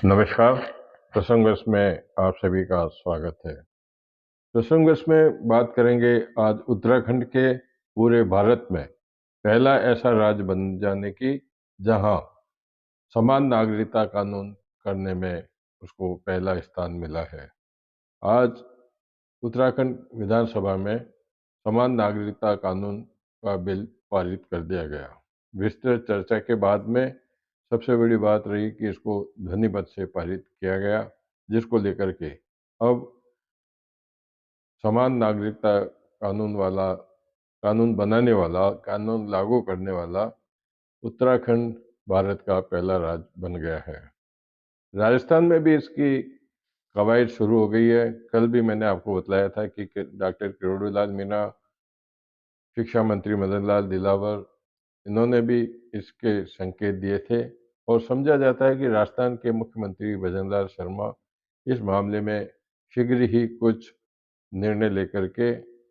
नमस्कार। प्रसंगवश में आप सभी का स्वागत है। प्रसंगवश में बात करेंगे आज उत्तराखंड के पूरे भारत में पहला ऐसा राज्य बन जाने की जहां समान नागरिकता कानून करने में उसको पहला स्थान मिला है। आज उत्तराखंड विधानसभा में समान नागरिकता कानून का बिल पारित कर दिया गया। विस्तृत चर्चा के बाद में सबसे बड़ी बात रही कि इसको ध्वनिमत से पारित किया गया, जिसको लेकर के अब समान नागरिकता कानून बनाने वाला, कानून लागू करने वाला उत्तराखंड भारत का पहला राज्य बन गया है। राजस्थान में भी इसकी कवायद शुरू हो गई है। कल भी मैंने आपको बतलाया था कि डॉक्टर किरोड़ीलाल मीणा, शिक्षा मंत्री मदन लाल दिलावर, इन्होंने भी इसके संकेत दिए थे और समझा जाता है कि राजस्थान के मुख्यमंत्री भजनलाल शर्मा इस मामले में शीघ्र ही कुछ निर्णय लेकर के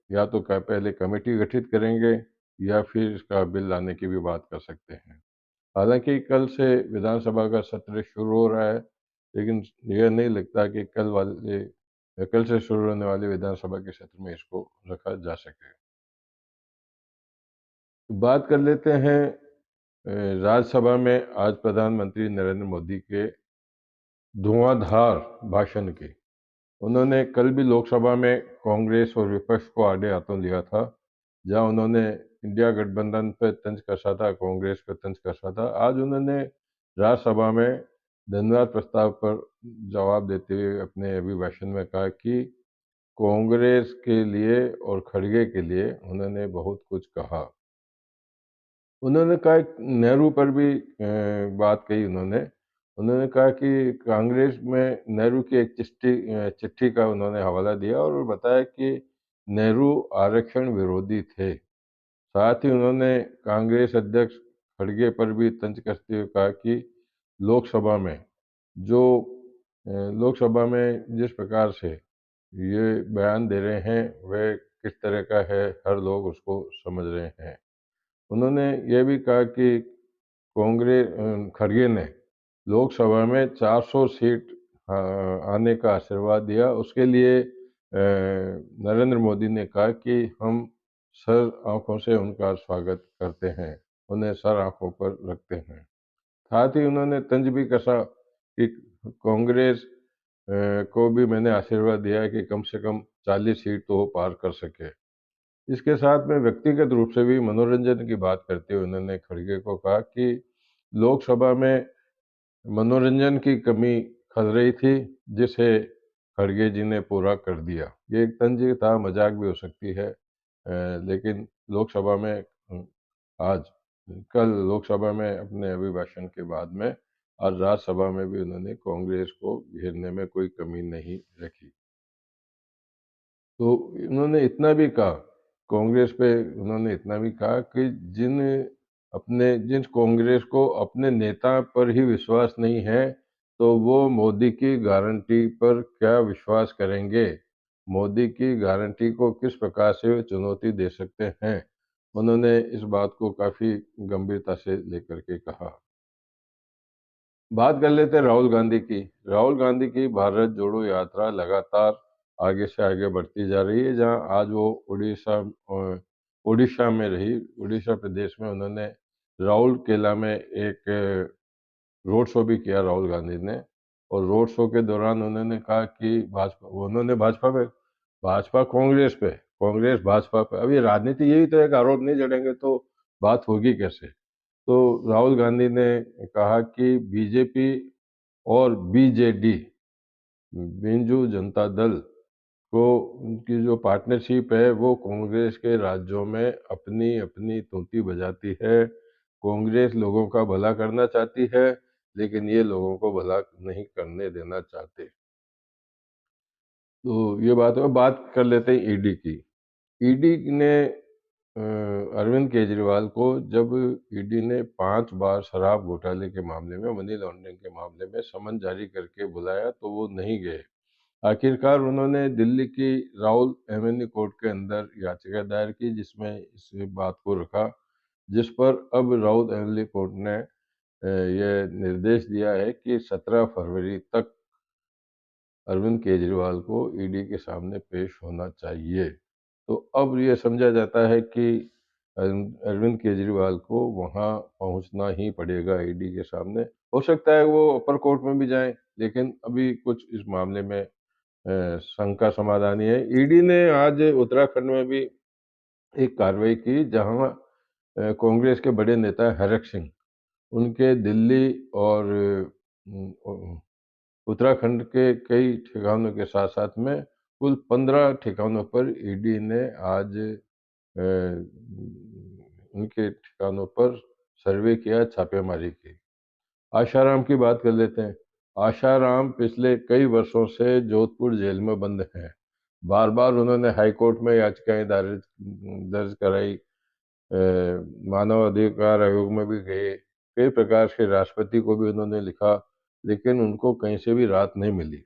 या तो पहले कमेटी गठित करेंगे या फिर इसका बिल लाने की भी बात कर सकते हैं। हालांकि कल से विधानसभा का सत्र शुरू हो रहा है, लेकिन यह नहीं लगता कि कल से शुरू होने वाले विधानसभा के सत्र में इसको रखा जा सके। तो बात कर लेते हैं राज्यसभा में आज प्रधानमंत्री नरेंद्र मोदी के धुआंधार भाषण की। उन्होंने कल भी लोकसभा में कांग्रेस और विपक्ष को आड़े हाथों लिया था, जहां उन्होंने इंडिया गठबंधन पर तंज कसा था, कांग्रेस पर तंज कसा था। आज उन्होंने राज्यसभा में धन्यवाद प्रस्ताव पर जवाब देते हुए अपने अभिभाषण में कहा कि कांग्रेस के लिए और खड़गे के लिए उन्होंने बहुत कुछ कहा। उन्होंने कहा नेहरू पर भी बात कही उन्होंने। उन्होंने कहा कि कांग्रेस में नेहरू की एक चिट्ठी का उन्होंने हवाला दिया और बताया कि नेहरू आरक्षण विरोधी थे। साथ ही उन्होंने कांग्रेस अध्यक्ष खड़गे पर भी तंज कसते हुए कहा कि लोकसभा में जो लोकसभा में जिस प्रकार से ये बयान दे रहे हैं वह किस तरह का है, हर लोग उसको समझ रहे हैं। उन्होंने ये भी कहा कि खड़गे ने लोकसभा में 400 सीट आने का आशीर्वाद दिया। उसके लिए नरेंद्र मोदी ने कहा कि हम सर आंखों से उनका स्वागत करते हैं, उन्हें सर आंखों पर रखते हैं। साथ ही उन्होंने तंज भी कसा कि कांग्रेस को भी मैंने आशीर्वाद दिया है कि कम से कम 40 सीट तो वो पार कर सके। इसके साथ में व्यक्तिगत रूप से भी मनोरंजन की बात करते हुए उन्होंने खड़गे को कहा कि लोकसभा में मनोरंजन की कमी खल रही थी, जिसे खड़गे जी ने पूरा कर दिया। ये एक तंज था, मजाक भी हो सकती है, लेकिन लोकसभा में आज कल लोकसभा में अपने अभिभाषण के बाद में आज राज्यसभा में भी उन्होंने कांग्रेस को घेरने में कोई कमी नहीं रखी। तो उन्होंने इतना भी कहा, कांग्रेस पे उन्होंने इतना भी कहा कि जिन कांग्रेस को अपने नेता पर ही विश्वास नहीं है, तो वो मोदी की गारंटी पर क्या विश्वास करेंगे? मोदी की गारंटी को किस प्रकार से वे चुनौती दे सकते हैं? उन्होंने इस बात को काफ़ी गंभीरता से लेकर के कहा। बात कर लेते हैं राहुल गांधी की। राहुल गांधी की भारत जोड़ो यात्रा लगातार आगे से आगे बढ़ती जा रही है, जहां आज वो उड़ीसा में रही। उड़ीसा प्रदेश में उन्होंने राउल केला में एक रोड शो भी किया राहुल गांधी ने। और रोड शो के दौरान उन्होंने कहा कि भाजपा कांग्रेस भाजपा पे। अब ये राजनीति यही तो है कि आरोप नहीं जड़ेंगे तो बात होगी कैसे? तो राहुल गांधी ने कहा कि बीजेपी और बीजेडी, बीजू जनता दल को उनकी जो पार्टनरशिप है वो कांग्रेस के राज्यों में अपनी अपनी तूती बजाती है। कांग्रेस लोगों का भला करना चाहती है, लेकिन ये लोगों को भला नहीं करने देना चाहते। तो ये बात है। बात कर लेते हैं ईडी की। ईडी ने अरविंद केजरीवाल को जब ईडी ने 5 बार शराब घोटाले के मामले में, मनी लॉन्ड्रिंग के मामले में समन जारी करके बुलाया तो वो नहीं गए। आखिरकार उन्होंने दिल्ली की राउल एवेन्यू कोर्ट के अंदर याचिका दायर की, जिसमें इस बात को रखा, जिस पर अब राउल एवेन्यू कोर्ट ने ये निर्देश दिया है कि 17 फरवरी तक अरविंद केजरीवाल को ईडी के सामने पेश होना चाहिए। तो अब ये समझा जाता है कि अरविंद केजरीवाल को वहाँ पहुँचना ही पड़ेगा ईडी के सामने। हो सकता है वो अपर कोर्ट में भी जाएँ, लेकिन अभी कुछ इस मामले में शंका समाधान ही है। ईडी ने आज उत्तराखंड में भी एक कार्रवाई की, जहाँ कांग्रेस के बड़े नेता हरक सिंह, उनके दिल्ली और उत्तराखंड के कई ठिकानों के साथ-साथ में कुल 15 ठिकानों पर ईडी ने आज उनके ठिकानों पर सर्वे किया, छापेमारी की। आशाराम की बात कर लेते हैं। आशाराम पिछले कई वर्षों से जोधपुर जेल में बंद हैं। बार-बार उन्होंने हाई कोर्ट में याचिकाएँ दर्ज कराई, मानव अधिकार आयोग में भी गए, कई प्रकार से राष्ट्रपति को भी उन्होंने लिखा, लेकिन उनको कहीं से भी राहत नहीं मिली।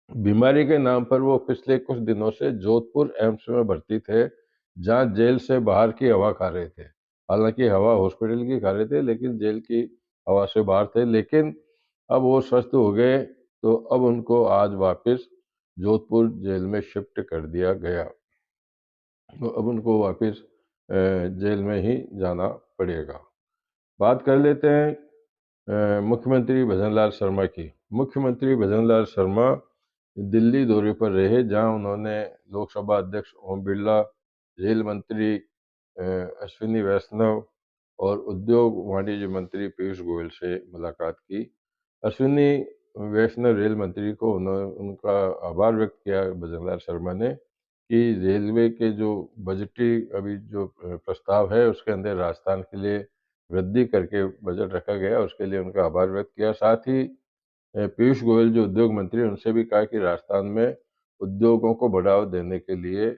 बीमारी के नाम पर वो पिछले कुछ दिनों से जोधपुर एम्स में भर्ती थे, जहाँ जेल से बाहर की हवा खा रहे थे। हालाँकि हवा हॉस्पिटल की खा रहे थे, लेकिन जेल की हवा से बाहर थे। लेकिन अब वो स्वस्थ हो गए, तो अब उनको आज वापस जोधपुर जेल में शिफ्ट कर दिया गया। तो अब उनको वापस जेल में ही जाना पड़ेगा। बात कर लेते हैं मुख्यमंत्री भजनलाल शर्मा की। मुख्यमंत्री भजनलाल शर्मा दिल्ली दौरे पर रहे, जहां उन्होंने लोकसभा अध्यक्ष ओम बिरला, रेल मंत्री अश्विनी वैष्णव और उद्योग वाणिज्य मंत्री पीयूष गोयल से मुलाकात की। अश्विनी वैष्णव रेल मंत्री को उनका आभार व्यक्त किया भजनलाल शर्मा ने, कि रेलवे के जो बजटीय अभी जो प्रस्ताव है, उसके अंदर राजस्थान के लिए वृद्धि करके बजट रखा गया, उसके लिए उनका आभार व्यक्त किया। साथ ही पीयूष गोयल जो उद्योग मंत्री हैं, उनसे भी कहा कि राजस्थान में उद्योगों को बढ़ावा देने के लिए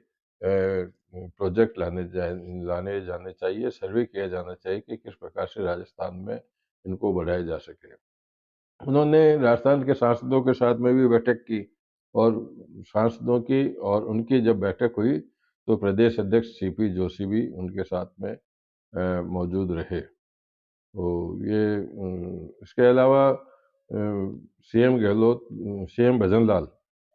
प्रोजेक्ट लाने जाने चाहिए, सर्वे किया जाना चाहिए कि किस प्रकार से राजस्थान में इनको बढ़ाया जा सके। उन्होंने राजस्थान के सांसदों के साथ में भी बैठक की, और सांसदों की और उनकी जब बैठक हुई, तो प्रदेश अध्यक्ष सीपी जोशी भी उनके साथ में मौजूद रहे। तो ये इसके अलावा सीएम गहलोत, सीएम भजनलाल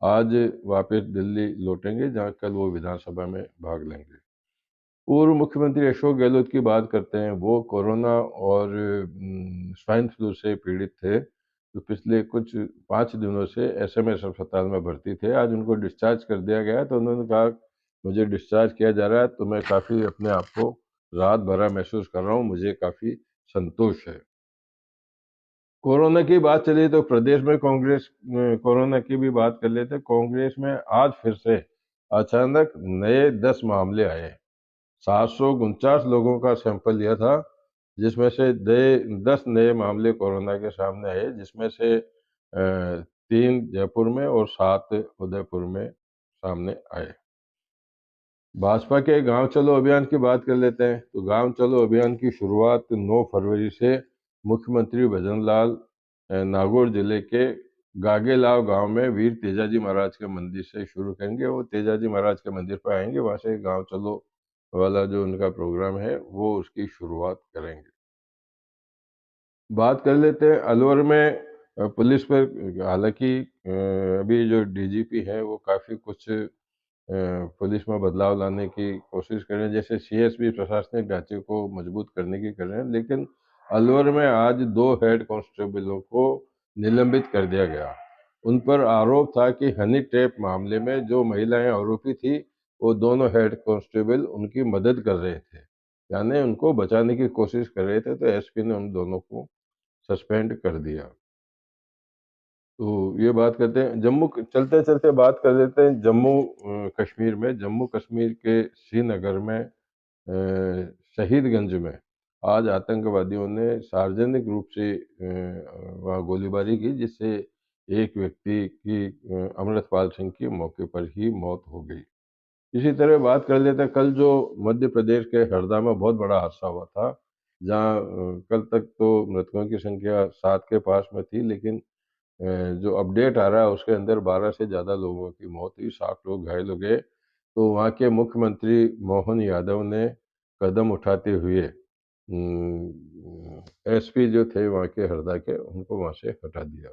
आज वापस दिल्ली लौटेंगे, जहां कल वो विधानसभा में भाग लेंगे। पूर्व मुख्यमंत्री अशोक गहलोत की बात करते हैं। वो कोरोना और स्वाइन फ्लू से पीड़ित थे, तो पिछले कुछ 5 दिनों से एसएमएस अस्पताल में भर्ती थे। आज उनको डिस्चार्ज कर दिया गया, तो उन्होंने कहा, मुझे डिस्चार्ज किया जा रहा है, तो मैं काफ़ी अपने आप को राहत भरा महसूस कर रहा हूँ, मुझे काफ़ी संतोष है। कोरोना की बात चली तो प्रदेश में कांग्रेस कोरोना की भी बात कर लेते हैं। कांग्रेस में आज फिर से अचानक नए 10 मामले आए। 749 लोगों का सैंपल लिया था, जिसमें से 10 नए मामले कोरोना के सामने आए, जिसमें से 3 जयपुर में और 7 उदयपुर में सामने आए। भाजपा के गांव चलो अभियान की बात कर लेते हैं। तो गांव चलो अभियान की शुरुआत 9 फरवरी से मुख्यमंत्री भजनलाल नागौर जिले के गागेलाव गांव में वीर तेजाजी महाराज के मंदिर से शुरू करेंगे। वो तेजाजी महाराज के मंदिर पर आएंगे, वहां से गांव चलो वाला जो उनका प्रोग्राम है, वो उसकी शुरुआत करेंगे। बात कर लेते हैं अलवर में पुलिस पर। हालांकि अभी जो डीजीपी है, वो काफ़ी कुछ पुलिस में बदलाव लाने की कोशिश कर रहे हैं, जैसे सीएसपी प्रशासनिक ढांचे को मजबूत करने की कर रहे हैं, लेकिन अलवर में आज 2 हेड कांस्टेबलों को निलंबित कर दिया गया। उन पर आरोप था कि हनी ट्रैप मामले में जो महिलाएं आरोपी थी, वो दोनों हेड कांस्टेबल उनकी मदद कर रहे थे, यानी उनको बचाने की कोशिश कर रहे थे, तो एसपी ने उन दोनों को सस्पेंड कर दिया। तो ये बात करते हैं जम्मू, चलते चलते बात कर लेते हैं जम्मू कश्मीर में। जम्मू कश्मीर के श्रीनगर में शहीदगंज में आज आतंकवादियों ने सार्वजनिक रूप से वहाँ गोलीबारी की, जिससे एक व्यक्ति की अमृतपाल सिंह की मौके पर ही मौत हो गई। इसी तरह बात कर लेते हैं कल जो मध्य प्रदेश के हरदा में बहुत बड़ा हादसा हुआ था, जहाँ कल तक तो मृतकों की संख्या 7 के पास में थी, लेकिन जो अपडेट आ रहा है उसके अंदर 12 से ज़्यादा लोगों की मौत हुई, 60 लोग घायल हो गए। तो वहाँ के मुख्यमंत्री मोहन यादव ने कदम उठाते हुए एसपी जो थे वहाँ के हरदा के, उनको वहाँ से हटा दिया।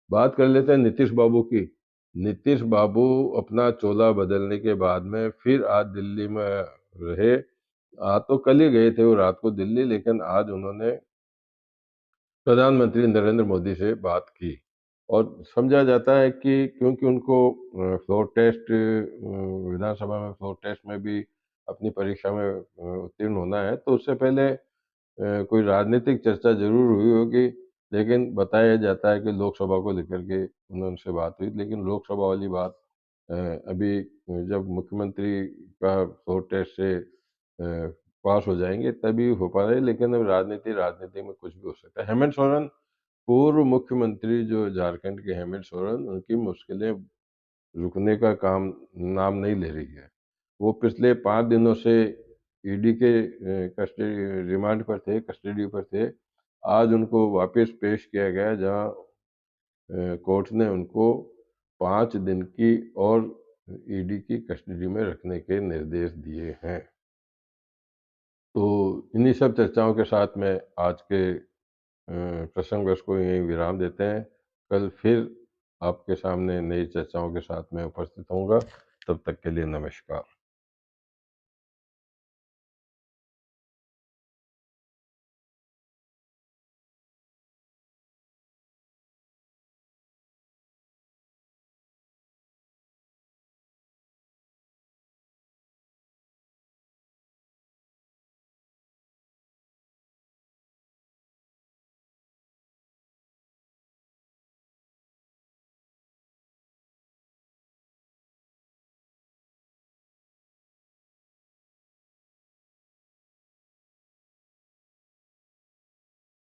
बात कर लेते हैं नीतीश बाबू की। नीतीश बाबू अपना चोला बदलने के बाद में फिर आज दिल्ली में रहे। आज तो कल ही गए थे वो रात को दिल्ली, लेकिन आज उन्होंने प्रधानमंत्री नरेंद्र मोदी से बात की। और समझा जाता है कि क्योंकि उनको फ्लोर टेस्ट, विधानसभा में फ्लोर टेस्ट में भी अपनी परीक्षा में उत्तीर्ण होना है, तो उससे पहले कोई राजनीतिक चर्चा ज़रूर हुई होगी। लेकिन बताया जाता है कि लोकसभा को लेकर के उनसे बात हुई, लेकिन लोकसभा वाली बात अभी जब मुख्यमंत्री का फ्लोर टेस्ट से पास हो जाएंगे तभी हो पा रहा है। लेकिन अब राजनीति राजनीति में कुछ भी हो सकता है। हेमंत सोरेन, पूर्व मुख्यमंत्री जो झारखंड के हेमंत सोरेन, उनकी मुश्किलें रुकने का काम नाम नहीं ले रही है। वो पिछले 5 दिनों से ईडी के कस्टडी रिमांड पर थे, कस्टडी पर थे। आज उनको वापस पेश किया गया, जहां कोर्ट ने उनको 5 दिन की और ईडी की कस्टडी में रखने के निर्देश दिए हैं। तो इन्हीं सब चर्चाओं के साथ में आज के प्रसंग को यहीं विराम देते हैं। कल फिर आपके सामने नई चर्चाओं के साथ में उपस्थित होऊंगा। तब तक के लिए नमस्कार।